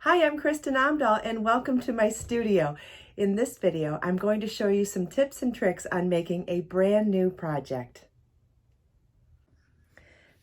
Hi, I'm Kristin Omdahl and welcome to my studio. In this video, I'm going to show you some tips and tricks on making a brand new project.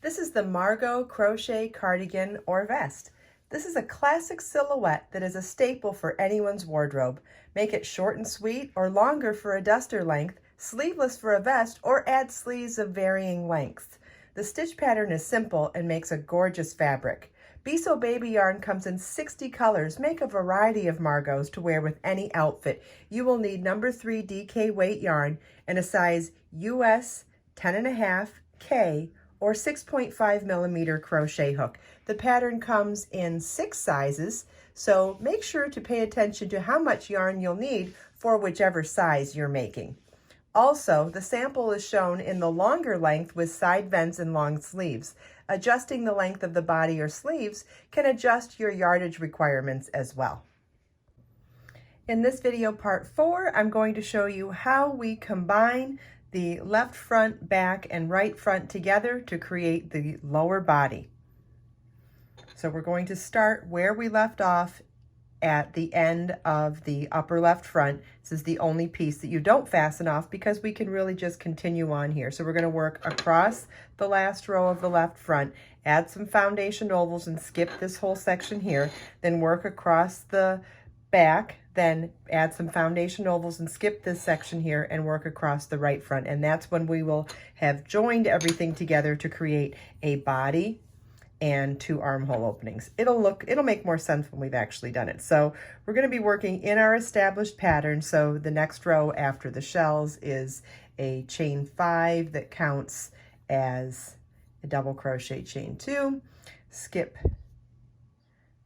This is the Margot crochet cardigan or vest. This is a classic silhouette that is a staple for anyone's wardrobe. Make it short and sweet or longer for a duster length, sleeveless for a vest, or add sleeves of varying lengths. The stitch pattern is simple and makes a gorgeous fabric. Be So Baby yarn comes in 60 colors. Make a variety of Margot's to wear with any outfit. You will need number 3 DK weight yarn and a size US 10.5 K or 6.5 millimeter crochet hook. The pattern comes in 6 sizes, so make sure to pay attention to how much yarn you'll need for whichever size you're making. Also, the sample is shown in the longer length with side vents and long sleeves. Adjusting the length of the body or sleeves can adjust your yardage requirements as well. In this video, part 4, I'm going to show you how we combine the left front, back, and right front together to create the lower body. So we're going to start where we left off at the end of the upper left front. This is the only piece that you don't fasten off because we can really just continue on here. So we're going to work across the last row of the left front, add some foundation ovals and skip this whole section here, then work across the back, then add some foundation ovals and skip this section here and work across the right front. And that's when we will have joined everything together to create a body and 2 armhole openings. It'll make more sense when we've actually done it. So we're going to be working in our established pattern. So the next row after the shells is a chain 5 that counts as a double crochet chain 2, skip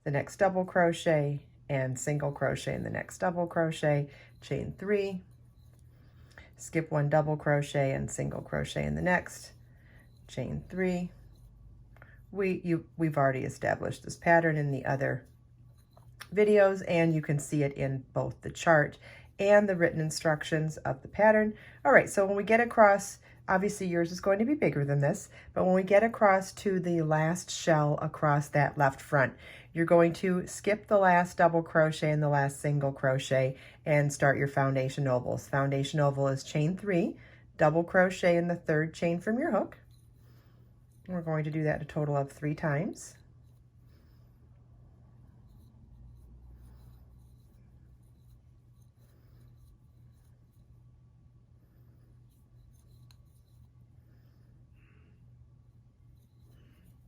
the next double crochet and single crochet in the next double crochet, chain 3, skip 1 double crochet and single crochet in the next, chain 3. We've already established this pattern in the other videos, and you can see it in both the chart and the written instructions of the pattern. All right, so when we get across, obviously yours is going to be bigger than this, but when we get across to the last shell across that left front, you're going to skip the last double crochet and the last single crochet and start your foundation ovals. Foundation oval is chain 3, double crochet in the 3rd chain from your hook. We're going to do that a total of 3 times.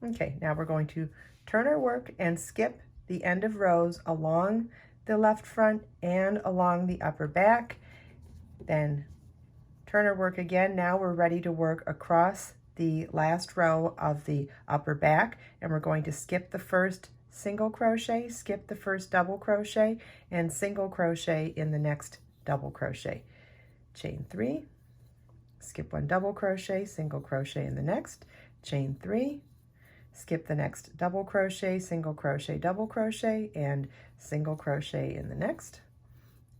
Okay, now we're going to turn our work and skip the end of rows along the left front and along the upper back. Then turn our work again. Now we're ready to work across the last row of the upper back, and we're going to skip the first single crochet, skip the first double crochet, and single crochet in the next double crochet. Chain 3, skip 1 double crochet, single crochet in the next, chain 3, skip the next double crochet, single crochet, double crochet, and single crochet in the next,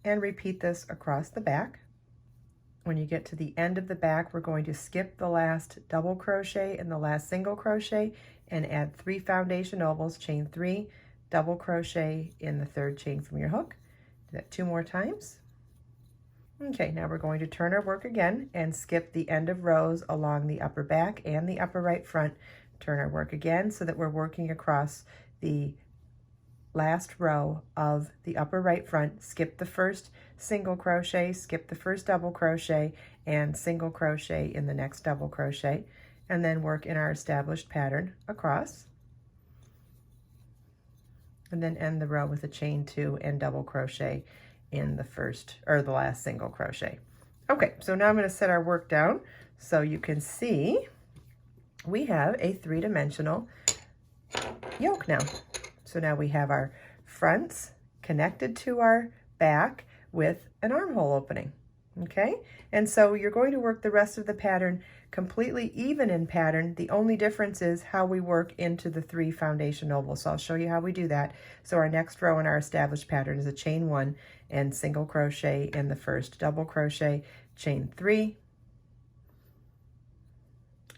and repeat this across the back. When you get to the end of the back, we're going to skip the last double crochet and the last single crochet and add 3 foundation ovals, chain 3, double crochet in the 3rd chain from your hook. Do that 2 more times. Okay, now we're going to turn our work again and skip the end of rows along the upper back and the upper right front. Turn our work again so that we're working across the last row of the upper right front, skip the first single crochet, skip the first double crochet, and single crochet in the next double crochet, and then work in our established pattern across, and then end the row with a chain 2 and double crochet in the first or the last single crochet. Okay, so now I'm going to set our work down so you can see we have a 3-dimensional yoke now. So now we have our fronts connected to our back with an armhole opening, okay? And so you're going to work the rest of the pattern completely even in pattern. The only difference is how we work into the 3 foundation ovals. So I'll show you how we do that. So our next row in our established pattern is a chain 1 and single crochet in the first double crochet, chain 3,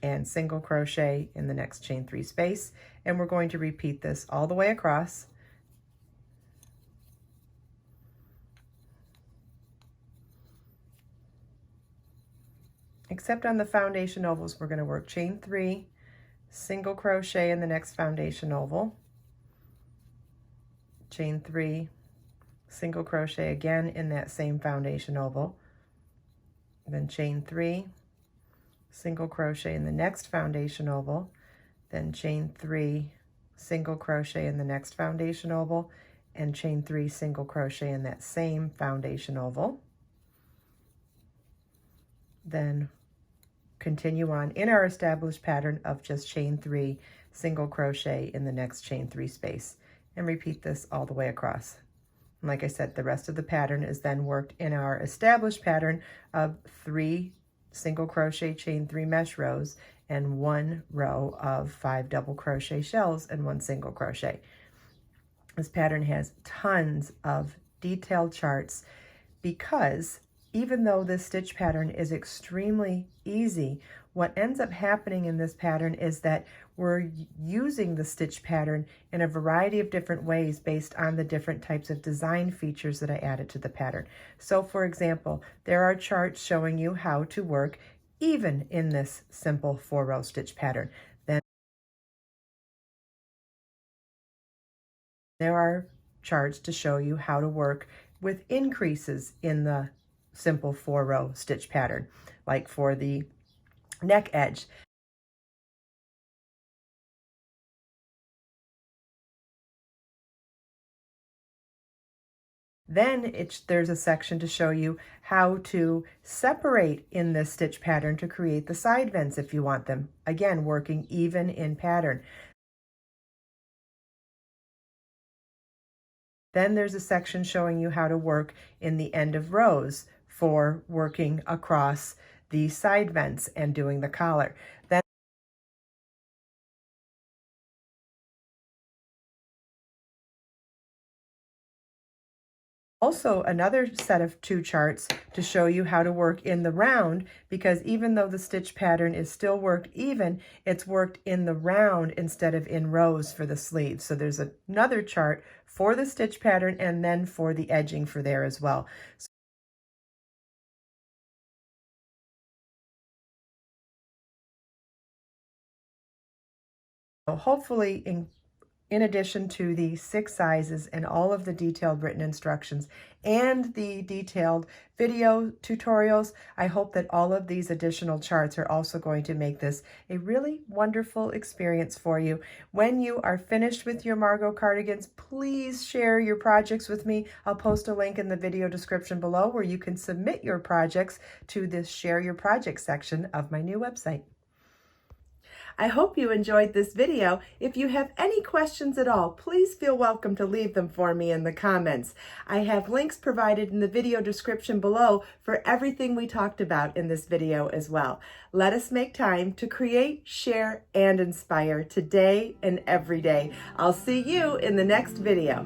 and single crochet in the next chain 3 space, and we're going to repeat this all the way across except on the foundation ovals, we're going to work chain 3, single crochet in the next foundation oval, chain 3, single crochet again in that same foundation oval, then chain 3, single crochet in the next foundation oval, then chain 3, single crochet in the next foundation oval, and chain 3, single crochet in that same foundation oval. Then continue on in our established pattern of just chain 3, single crochet in the next chain 3 space, and repeat this all the way across. And like I said, the rest of the pattern is then worked in our established pattern of 3 single crochet chain 3 mesh rows and 1 row of 5 double crochet shells and 1 single crochet. This pattern has tons of detailed charts because even though this stitch pattern is extremely easy, what ends up happening in this pattern is that we're using the stitch pattern in a variety of different ways based on the different types of design features that I added to the pattern. So for example, there are charts showing you how to work even in this simple 4-row stitch pattern. Then there are charts to show you how to work with increases in the simple 4-row stitch pattern, like for the neck edge. Then there's a section to show you how to separate in this stitch pattern to create the side vents if you want them. Again, working even in pattern. Then there's a section showing you how to work in the end of rows for working across the side vents and doing the collar. Then also another set of 2 charts to show you how to work in the round, because even though the stitch pattern is still worked even, it's worked in the round instead of in rows for the sleeves. So there's another chart for the stitch pattern and then for the edging for there as well. So hopefully in addition to the 6 sizes and all of the detailed written instructions and the detailed video tutorials, I hope that all of these additional charts are also going to make this a really wonderful experience for you. When you are finished with your Margot cardigans, please share your projects with me. I'll post a link in the video description below where you can submit your projects to this Share Your Project section of my new website. I hope you enjoyed this video. If you have any questions at all, please feel welcome to leave them for me in the comments. I have links provided in the video description below for everything we talked about in this video as well. Let us make time to create, share, and inspire today and every day. I'll see you in the next video.